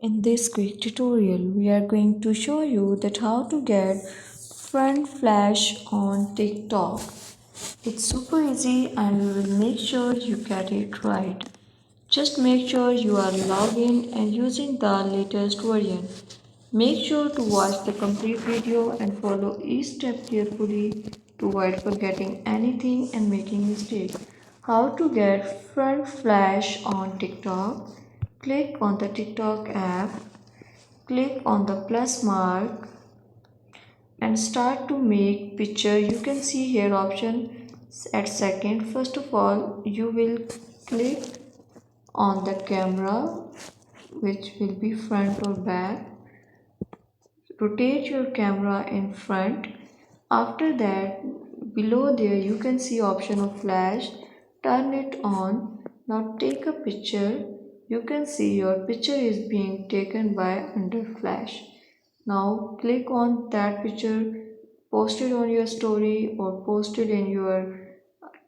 In this quick tutorial, we are going to show you that how to get front flash on TikTok. It's super easy and we will make sure you get it right. Just make sure you are logged in and using the latest version. Make sure to watch the complete video and follow each step carefully to avoid forgetting anything and making mistakes. How to get front flash on TikTok? Click on the TikTok app, click on the plus mark and start to make picture. You can see here option at second. First of all, you will click on the camera, which will be front or back. Rotate your camera in front. After that, below there you can see option of flash. Turn it on. Now take a picture. You can see your picture is being taken by under flash. Now click on that picture, post it on your story or post it in your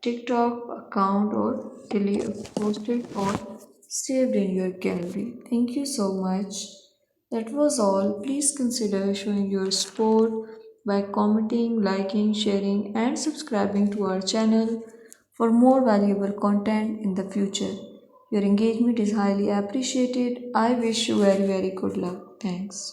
TikTok account or post it or saved in your gallery. Thank you so much. That was all. Please consider showing your support by commenting, liking, sharing, and subscribing to our channel for more valuable content in the future. Your engagement is highly appreciated. I wish you very good luck. Thanks.